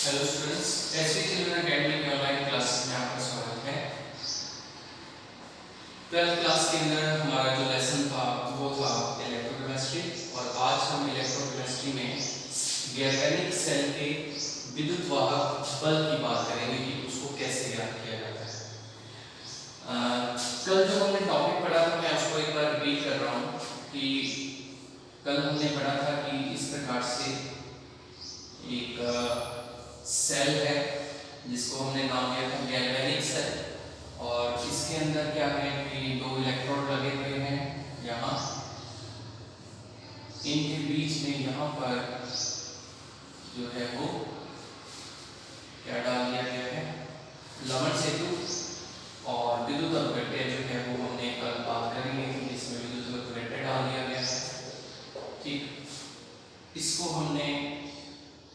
Hello students, SV children academy के online classes में आपका स्वागत है। 12th क्लास के अंदर हमारा जो लेसन था वो था इलेक्ट्रोकेमिस्ट्री और आज हम इलेक्ट्रोकेमिस्ट्री में गैल्वेनिक सेल के विद्युत वाहक बल की बात करेंगे कि उसको कैसे ज्ञात किया जाता है। कल जो हमने टॉपिक पढ़ा था मैं उसको एक बार रिपीट कर रहा हूँ कि कल हमने पढ़ा था कि इस प्रकार से एक सेल है जिसको हमने नाम दिया था गैल्वेनिक सेल और इसके अंदर क्या है कि दो इलेक्ट्रोड लगे हुए हैं यहाँ, इनके बीच में यहाँ पर जो है वो क्या डाल दिया गया है, लवण सेतु और विद्युत अपघट्य जो है वो हमने कल बात करेंगे कि इसमें विद्युत अपघट्य डाल दिया गया है। ठीक, इसको हमने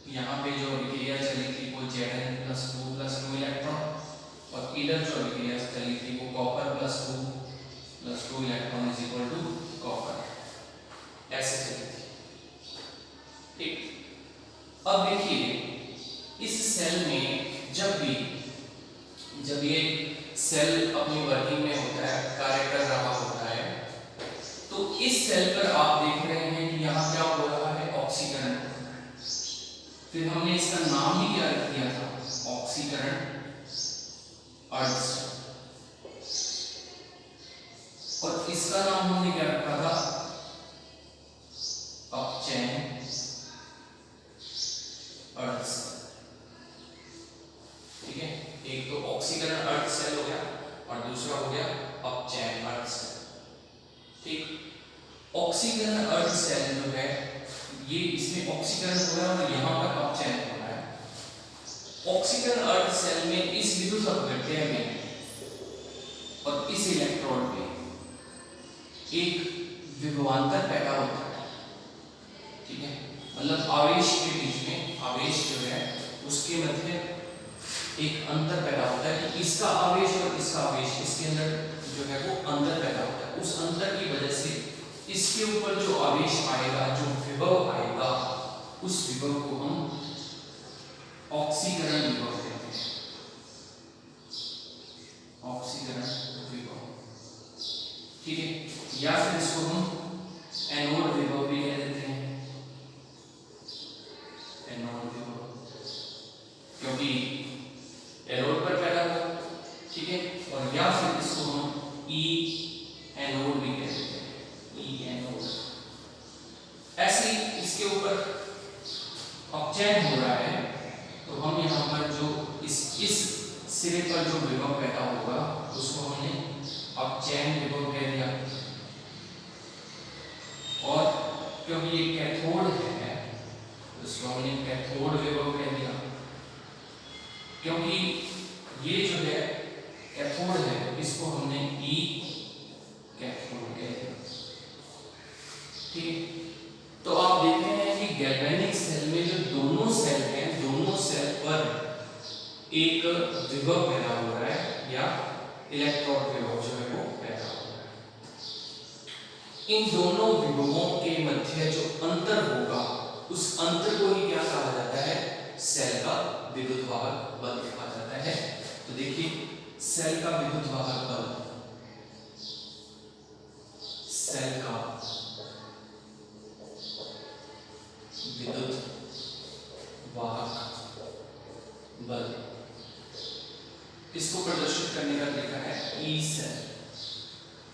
यहाँ पे जो अभिक्रिया चली थी वो Zn+2+2 इलेक्ट्रॉन और इधर जो अभिक्रिया चली थी वो Copper+2+2 electron is equal to copper, ऐसे चली थी। ठीक, अब देखिए इस सेल में जब ये सेल अपनी वर्किंग में होता है, कार्य कर रहा होता है, तो इस सेल पर आप देख रहे हैं कि यहाँ क्या हो रहा है, ऑक्सीकरण। फिर हमने इसका नाम ही क्या रख दिया था, ऑक्सीकरण अर्धस, और इसका नाम हमने क्या रखा था, अपचयन अर्धस। ठीक है, एक तो ऑक्सीकरण अर्ध सेल हो गया और दूसरा हो गया अपचयन अर्ध सेल। ठीक, ऑक्सीकरण अर्ध सेल जो है ये इसमें ऑक्सीकरण हो रहा है और यहाँ पर अपचयन हो रहा है। ऑक्सीकरण अर्ध सेल में इस विद्युत अपघट्य में और इस इलेक्ट्रोड में एक विभवांतर पैदा होता है। ठीक है, मतलब आवेश के बीच में, आवेश जो है उसके मध्य एक अंतर पैदा होता है कि इसका आवेश और इसका आवेश, इसके अंदर जो है वो अंतर पैदा होता है। उस अंतर की वजह से इसके ऊपर जो आवेश आएगा, जो विभव आएगा, उस विभव को हम ऑक्सीकरण विभव कहते हैं, ऑक्सीकरण विभव। ठीक है, या फिर इसको हम एनोड विभव भी कह देते हैं, एनोड विभव, क्योंकि एनोड पर पैदा हुआ। ठीक है, और या फिर इसको हम ई एनोड भी कह देते हैं, ऐसे इसके ऊपर अपचयन हो रहा है तो हम यहाँ पर जो इस सिरे पर जो विभव पैदा होगा उसको हमने अपचयन विभव कह दिया। और क्योंकि ये कैथोड है तो इसको हमने कैथोड विभव कह दिया, क्योंकि ये जो है कैथोड है इसको हमने ई कैथोड कह दिया। ठीक, तो आप देख रहे हैं कि गैल्वेनिक सेल में जो दोनों सेल हैं, दोनों सेल पर एक विभव पैदा हो रहा है या इलेक्ट्रोड विभव जो है वो पैदा हो रहा है। इन दोनों विभवों के मध्य जो अंतर होगा उस अंतर को ही क्या कहा जाता है, सेल का विद्युत वाहक बल कहा जाता है। तो देखिए सेल का विद्युत वाहक बल, सेल का विद्युत वाहक बल, इसको प्रदर्शित करने का तरीका है ई सेल।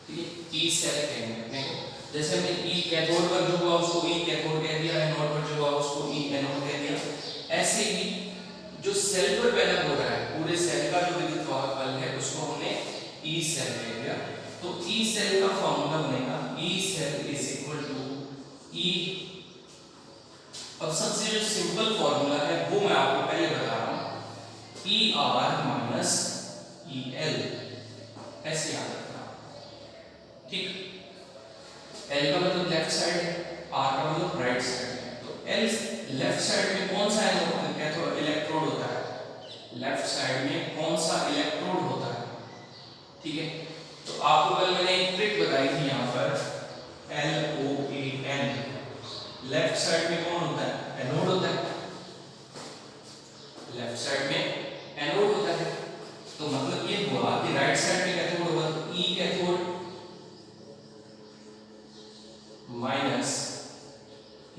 ठीक है, ई सेल कहेंगे अपने को, जैसे हमने ई कैथोड पर जो हुआ उसको ई कैथोड कह दिया, एनोड पर जो हुआ उसको ई एनोड कह दिया। ऐसे ही जो सेल पर पैदा हो रहा है, पूरे सेल का जो विद्युत वाहक बल है उसको हमने ई सेल कह दिया। तो ई सेल का फॉर्मूला बनेगा E cell is equal to E, अब सबसे जो सिंपल फॉर्मूला है वो मैं आपको पहले बता रहा हूं, E R minus E L, ऐसे याद रखना। ठीक, एल का मतलब लेफ्ट साइड है, आर का मतलब राइट साइड है। तो एल लेफ्ट साइड में कौन सा कैथोड इलेक्ट्रोड होता है, लेफ्ट साइड में कौन सा इलेक्ट्रोड होता है। ठीक है, तो आपको कल मैंने एक ट्रिक बताई थी यहाँ पर, LOAN, लेफ्ट साइड में कौन होता है, एनोड होता है।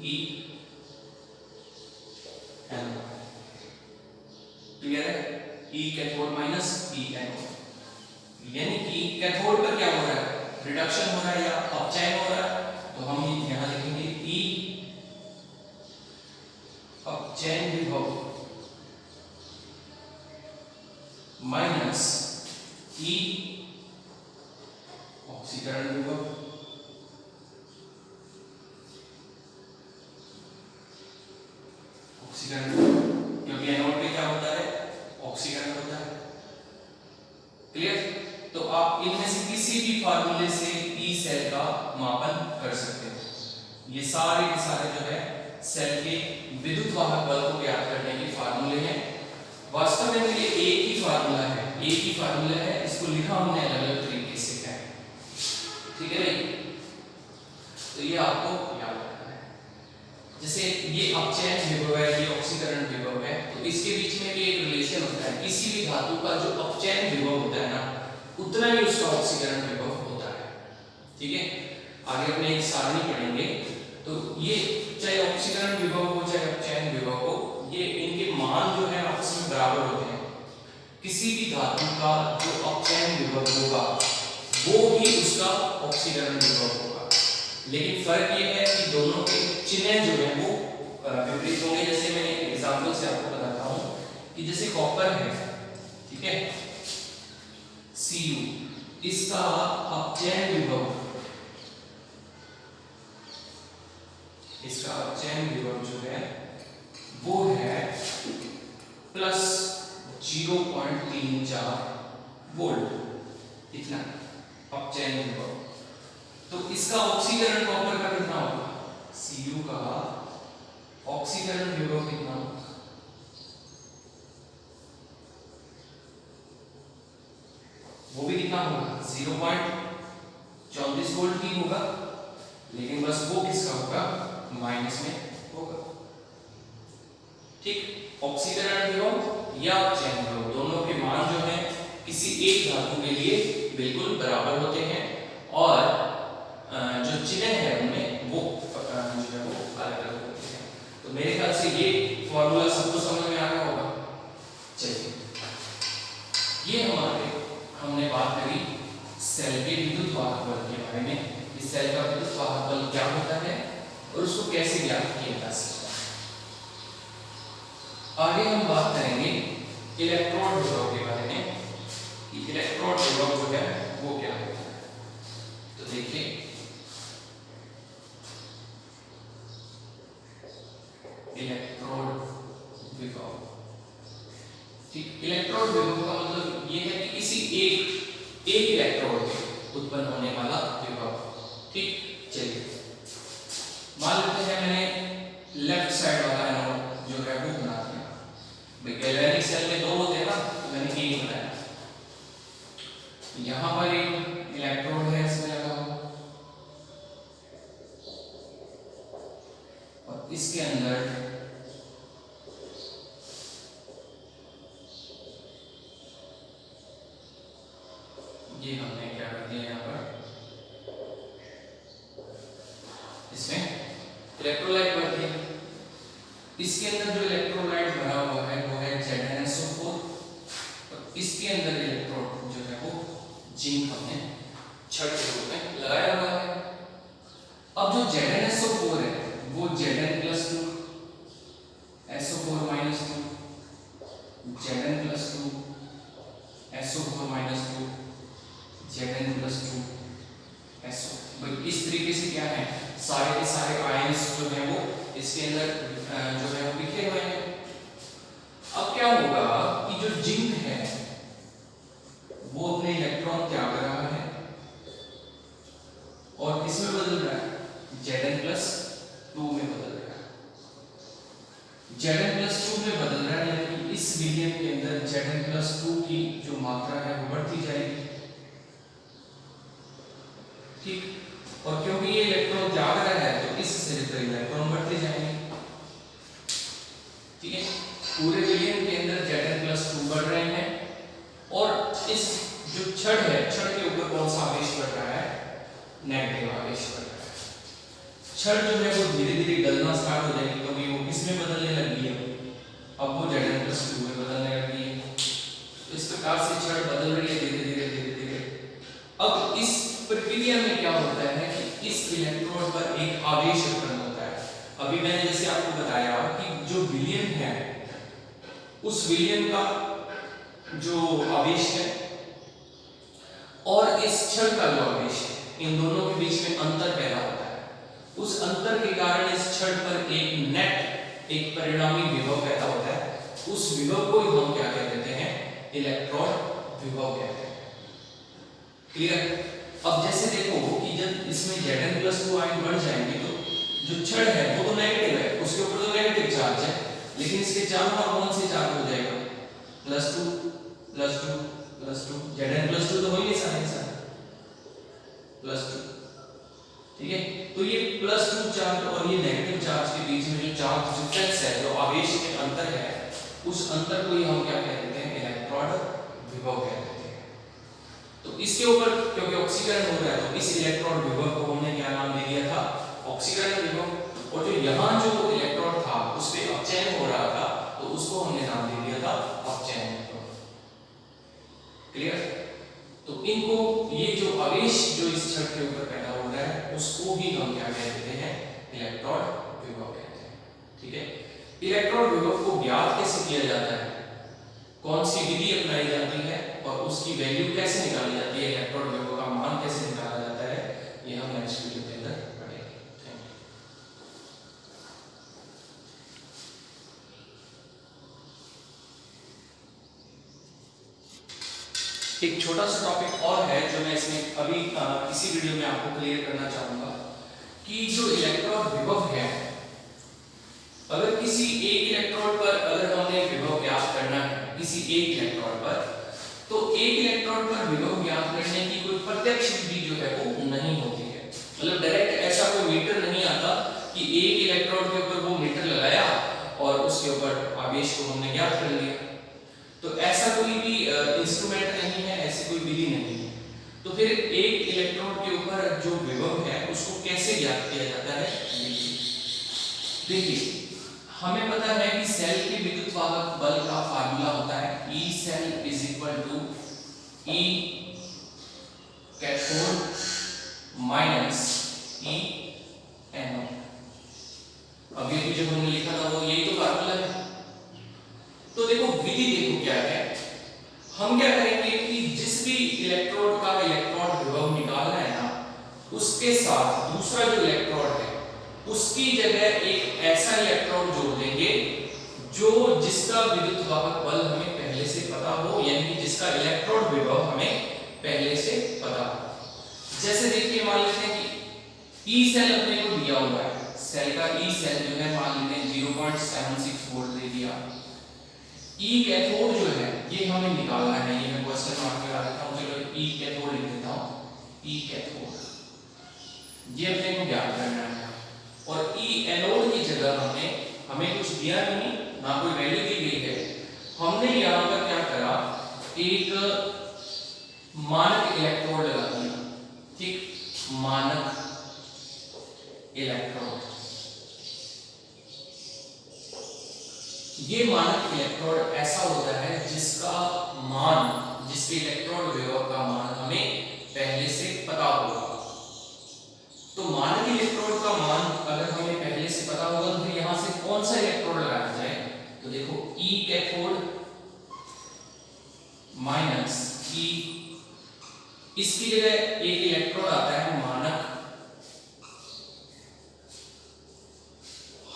ई एन। क्लियर है? E cathode minus E anode, यानी कि कैथोड पर क्या हो रहा है, रिडक्शन हो रहा है या अपचयन हो रहा है, तो हम यहां लिखेंगे ई अपचयन विभव माइनस ई ऑक्सीकरण विभव। ऑक्सीकरण क्योंकि एनोड पे क्या होता है, ऑक्सीकरण होता है। क्लियर? तो आप इनमें से किसी भी फार्मूले से ई सेल का मापन कर सकते हो। ये सारे के सारे जो है सेल के विद्युत वाहक बल को ज्ञात करने के फार्मूले हैं। वास्तव में ये एक ही फार्मूला है, एक ही फार्मूला है, इसको लिखा हमने अलग अलग तरीके से है। ठीक है भाई? तो ये आपको याद रखना है। जैसे ये अपचयन विभव है, ये ऑक्सीकरण विभव है, तो इसके बीच में भी एक रिलेशन होता है। किसी भी धातु का जो अपचयन विभव होता है ना, उतना ही उसका ऑक्सीकरण विभव होता है। ठीक है? आगे अपने एक सारणी पढ़ेंगे, तो ये चाहे ऑक्सीकरण विभव हो चाहे अपचयन विभव हो, ये इनके मान जो है आपस में बराबर होते हैं। किसी भी धातु का जो अपचयन विभव होगा वो ही उसका ऑक्सीकरण विभव होगा, लेकिन फर्क ये है कि दोनों के चिन्ह जो है वो विपरीत होंगे। जैसे मैं एक एग्जांपल से आपको बताता हूं कि जैसे कॉपर है, ठीक है, Cu, इसका अपचयन विभव, इसका अपचयन विभव जो है वो है प्लस 0.34 वोल्ट, इतना अपचयन विभव। तो इसका ऑक्सीकरण कॉपर का कितना होगा, Cu का ऑक्सीकरण विभव कितना होगा, वो भी कितना होगा 0.34 वोल्ट ही होगा, लेकिन बस वो किसका होगा, माइनस में होगा। ठीक? ऑक्सीकरण विभव या अपचयन विभव दोनों के मान जो है किसी एक धातु के लिए बिल्कुल बराबर होते हैं, और जो चिन्ह है उनमें वो जो है वो अलग अलग होते हैं। तो मेरे ख्याल से ये फॉर्मूला सबको समझ में आ गया होगा। चलिए, ये हमने बात करी सेल के विद्युत वाहक बल के बारे में। इस सेल का विद्युत वाहक बल क्या होता है और उसको कैसे ज्ञात किया जा सकता है। आगे हम बात करेंगे इलेक्ट्रोड विभव के बारे में कि इलेक्ट्रोड विभव जो है वो क्या होता है। तो देखिए, इलेक्ट्रोड विभव, ठीक, इलेक्ट्रोड विभव का मतलब ये है कि किसी एक इलेक्ट्रोड में उत्पन्न होने वाला विभव। ठीक? चलिए, मान लेते हैं मैंने लेफ्ट साइड वाला एनोड जो है वो बना दिया। भाई गैल्वेनिक सेल में दो होते हैं ना, तो मैंने एक बनाया। यहां पर एक इलेक्ट्रोड है इसमें लगा हुआ, और इसके अंदर ये हमने क्या कर दिया, यहाँ पर इसमें इलेक्ट्रोलाइट भर दिया। इसके अंदर जो इलेक्ट्रोलाइट भरा हुआ है वो है ZnSO4, और इसके अंदर इलेक्ट्रोड जो है वो जिंक हमने छड़ के रूप में लगाया हुआ है। अब जो ZnSO4 है वो Zn+2 SO4 - 2 Zn+2 SO4 - 2 Zn+2 SO, इस तरीके से क्या है, सारे के सारे आयंस जो है वो इसके अंदर जो है वो बिखरे हुए हैं। अब क्या होगा कि जो जिंक है वो अपने इलेक्ट्रॉन त्याग रहा है और किसमें बदल रहा है, Zn+2 में बदल रहा है। Zn+2 में बदल रहा है, यानी कि इस विलयन के अंदर Zn+2 की जो मात्रा है वो बढ़ती जाएगी। ठीक? और क्योंकि ये इलेक्ट्रॉन त्याग रहा है तो इस सिरे पर इलेक्ट्रॉन बढ़ते जाएंगे। ठीक है? पूरे विलयन के अंदर Zn+2 बढ़ रहे हैं, और इस जो छड़ है, छड़ के ऊपर कौन सा आवेश बढ़ रहा है, नेगेटिव आवेश बढ़ रहा है। छड़ जो है वो धीरे धीरे गलना स्टार्ट हो जाएगी, क्योंकि वो किसमें बदलने लगी है, अब वो Zn+2 में बदलने लगी है। तो इस प्रकार से छड़ बदल रही है धीरे धीरे धीरे धीरे। अब इस प्रक्रिया में क्या होता है कि इस इलेक्ट्रोड पर एक आवेश उत्पन्न होता है। अभी मैंने जैसे आपको बताया कि जो विलयन है उस विलयन का जो आवेश है और इस छड़ का जो आवेश है, इन दोनों के बीच में अंतर पैदा होता है। उस अंतर के कारण इस छड़ पर एक नेट, एक परिणामी विभव पैदा होता है। उस विभव को हम क्या कह देते हैं, इलेक्ट्रॉन विभव कहते हैं। क्लियर? अब जैसे देखो कि जब इसमें Zn+2 आयन बढ़ जाएंगे तो जो छड़ है वो तो नेगेटिव है, उसके ऊपर तो नेगेटिव चार्ज है, लेकिन इसके चारों ओर कौन से चार्ज हो जाएगा, +2 +2 +2। Zn+2 तो हो ही नहीं सकता +2, ठीक है। तो ये +2 चार्ज और ये नेगेटिव चार्ज के बीच में जो चार्ज डिफरेंस है, जो आवेश के अंतर है, उस अंतर को ही हम क्या कह देते हैं, इलेक्ट्रॉन विभव कह देते हैं। तो इसके ऊपर क्योंकि ऑक्सीकरण हो रहा है तो इस इलेक्ट्रॉन विभव को हमने क्या नाम दे दिया था, ऑक्सीकरण विभव। और जो यहाँ जो इलेक्ट्रॉन था उस पे अपचयन हो रहा था तो उसको हमने नाम दे दिया था अपचयन विभव। क्लियर? तो इनको, ये जो आवेश जो इस छड़ के ऊपर पैदा हो रहा है उसको ही हम क्या कह देते हैं, इलेक्ट्रॉन विभव कहते हैं। ठीक है। इलेक्ट्रॉन विभव को ज्ञात कैसे किया जाता है, कौन सी विधि अपनाई जाती है और उसकी वैल्यू कैसे निकाली जाती है, इलेक्ट्रॉन विभव का मान कैसे निकाला जाता है, ये हम नेक्स्ट वीडियो के अंदर पढ़ेंगे। Thank you. एक छोटा सा टॉपिक और है जो मैं इसमें अभी इसी वीडियो में आपको क्लियर करना चाहूंगा कि जो इलेक्ट्रॉन विभव है, अगर किसी एक इलेक्ट्रॉन पर अगर हमने विभव ज्ञात करना है किसी एक इलेक्ट्रॉन पर, तो एक इलेक्ट्रॉन पर विभव ज्ञात करने की कोई प्रत्यक्ष विधि जो है वो नहीं होती है। मतलब डायरेक्ट ऐसा कोई मीटर नहीं आता कि एक इलेक्ट्रॉन के ऊपर वो मीटर लगाया और उसके ऊपर आवेश को हमने ज्ञात कर लिया। तो ऐसा कोई भी इंस्ट्रूमेंट नहीं है, ऐसी कोई विधि नहीं है। तो फिर एक इलेक्ट्रॉन के ऊपर जो विभव है उसको कैसे ज्ञात किया जाता है, देखिए हमें पता है कि सेल के विद्युत वाहक बल का फार्मूला होता है E cell = E cathode - E anode. अब ये जो हमने लिखा था वो यही तो फार्मूला है। तो देखो विधि देखो क्या है, हम क्या करेंगे कि जिस भी इलेक्ट्रोड का इलेक्ट्रॉन विभव निकालना है ना, उसके साथ दूसरा जो इलेक्ट्रोड है उसकी जगह एक ऐसा इलेक्ट्रॉन जोड़ देंगे जो जिसका विद्युत वाहक बल हमें पहले से पता हो, यानी कि जिसका इलेक्ट्रॉन विभव हमें पहले से पता हो। जैसे देखिए मान लेते हैं कि E सेल अपने को दिया हुआ है, सेल का E सेल जो है मान लेते हैं 0.76 वोल्ट दे दिया। E कैथोड जो है ये हमें निकालना है, ये मैं क्वेश्चन मार्क लगा देता हूं, चलो E कैथोड लिख देता हूं, E कैथोड ये अपने को ज्ञात करना है। और E एनोड की जगह हमें कुछ दिया नहीं, ना कोई वैल्यू दी गई है, हमने यहां पर क्या करा, एक मानक इलेक्ट्रोड लगा दिया। ठीक, मानक इलेक्ट्रोड, ये मानक इलेक्ट्रोड ऐसा होता है जिसका मान, जिसके इलेक्ट्रॉन विभव का मान हमें पहले से पता होगा। तो मानक इलेक्ट्रोड का मान अगर हमें पहले से पता होगा तो फिर यहां से कौन सा इलेक्ट्रोड लगाना जाए, तो देखो E कैथोड - E, इसकी जगह एक इलेक्ट्रोड आता है मानक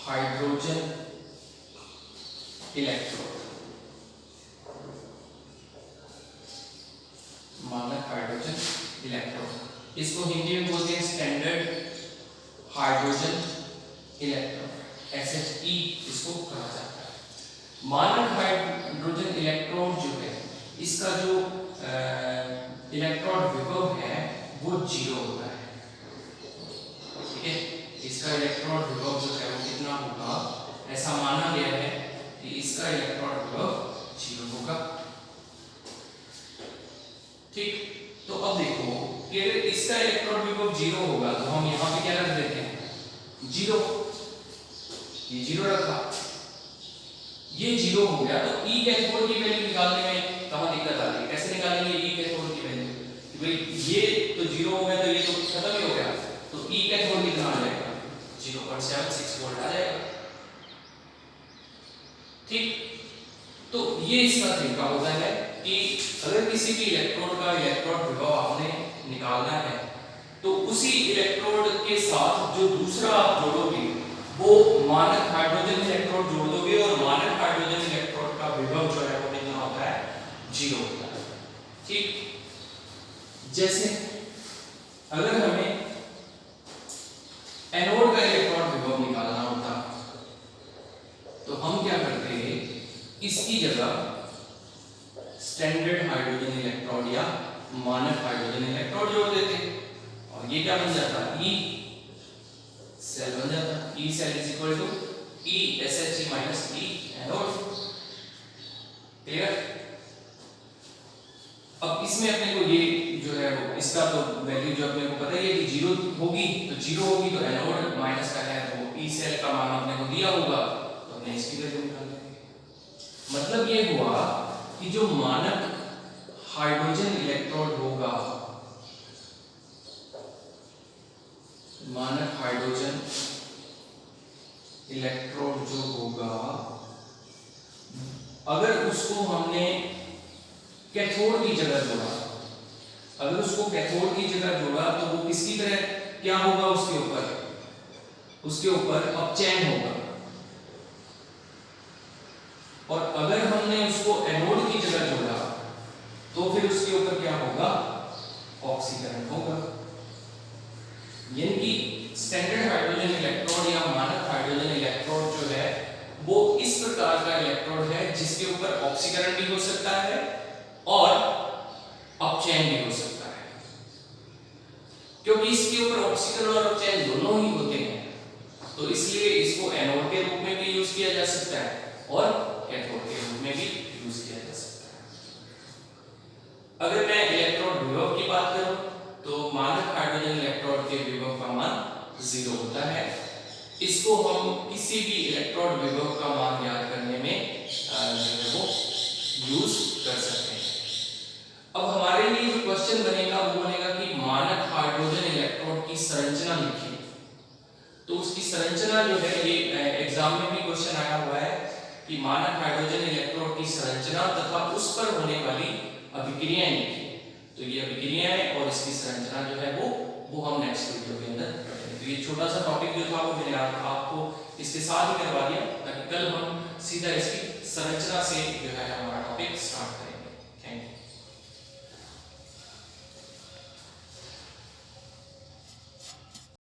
हाइड्रोजन इलेक्ट्रोड, मानक हाइड्रोजन इलेक्ट्रोड। इसको हिंदी में बोलते हैं स्टैंडर्ड हाइड्रोजन इलेक्ट्रोड, SHE इसको कहा जाता है। मानक हाइड्रोजन इलेक्ट्रोड जो है इसका जो इलेक्ट्रॉन विभव है वो 0 होता है। ठीक है, इसका इलेक्ट्रॉन विभव जो है वो कितना होगा, ऐसा माना गया है कि इसका इलेक्ट्रॉन विभव 0 होगा। ठीक, तो अब देखो कि अगर इसका इलेक्ट्रॉन विभव 0 होगा तो हम यहाँ पे क्या रख देते हैं, जीरो, ये जीरो रखा, ये जीरो हो गया। तो ई कैथोड की वैल्यू निकालने में कहां दिक्कत आ रही है? कैसे निकालेंगे ई कैथोड की वैल्यू? भाई ये तो जीरो हो गया तो ये तो खत्म ही हो गया, तो ई कैथोड कितना आ जाएगा? 0.76 वोल्ट आ जाएगा। ठीक, तो ये इसका तरीका होता है कि अगर किसी भी इलेक्ट्रोड का इलेक्ट्रॉन विभव आपने निकालना है तो उसी इलेक्ट्रोड के साथ जो दूसरा आप जोड़ोगे वो मानक हाइड्रोजन इलेक्ट्रोड जोड़ दोगे, और मानक हाइड्रोजन इलेक्ट्रोड का विभव जो है वो कितना होता है? 0 होता है। ठीक, जैसे अगर हमें एनोड का इलेक्ट्रॉन विभव निकालना होता तो हम क्या करते हैं, इसकी जगह स्टैंडर्ड हाइड्रोजन इलेक्ट्रोड या मानक हाइड्रोजन इलेक्ट्रोड जोड़ देते हैं, और ये क्या बन जाता? ई सेल बन जाता। E cell is equal to E SH minus E anode. Clear? अब इसमें अपने को ये जो है इसका तो वैल्यू जो अपने को पता ही है कि जीरो होगी, तो जीरो होगी तो एनोड माइनस का है तो ई सेल का मान अपने को दिया होगा, तो हमने इसकी वैल्यू निकाल लेंगे। मतलब ये हुआ कि जो मानक हाइड्रोजन इलेक्ट्रोड होगा, मानक हाइड्रोजन इलेक्ट्रोड जो होगा, अगर उसको हमने कैथोड की जगह जोड़ा, अगर उसको कैथोड की जगह जोड़ा तो वो किसकी तरह क्या होगा? उसके ऊपर अपचयन होगा, और अगर हमने उसको एनोड की जगह जोड़ा तो फिर उसके ऊपर क्या होगा? ऑक्सीकरण होगा। यानी कि स्टैंडर्ड हाइड्रोजन इलेक्ट्रोड या मानक हाइड्रोजन इलेक्ट्रोड जो है वो इस प्रकार का इलेक्ट्रोड है जिसके ऊपर ऑक्सीकरण भी हो सकता है और अपचयन भी हो सकता है, क्योंकि इसके ऊपर ऑक्सीकरण और अपचयन दोनों ही होते हैं, तो इसलिए इसको एनोड के रूप में भी यूज किया जा सकता है और कैथोड के रूप में भी यूज किया जा सकता है। अगर मैं इलेक्ट्रोड विभव की बात करूं तो मानक हाइड्रोजन इलेक्ट्रोड के विभव का मान 0 होता है। इसको हम किसी भी इलेक्ट्रोड विभव का मान ज्ञात करने में वो यूज कर सकते हैं। अब हमारे लिए जो क्वेश्चन बनेगा वो बनेगा कि मानक हाइड्रोजन इलेक्ट्रोड की संरचना लिखिए। तो उसकी संरचना जो है ये एग्जाम में भी क्वेश्चन आया हुआ है कि मानक हाइड्रोजन इलेक्ट्रोड की संरचना तथा उस पर होने वाली अभिक्रियाएं लिखिए। तो ये अभिक्रियाएं और इसकी संरचना जो है वो हम नेक्स्ट वीडियो के अंदर पढ़ेंगे। तो ये छोटा सा टॉपिक जो था वो मैंने आपको इसके साथ ही करवा दिया ताकि कल हम सीधा इसकी संरचना से जो है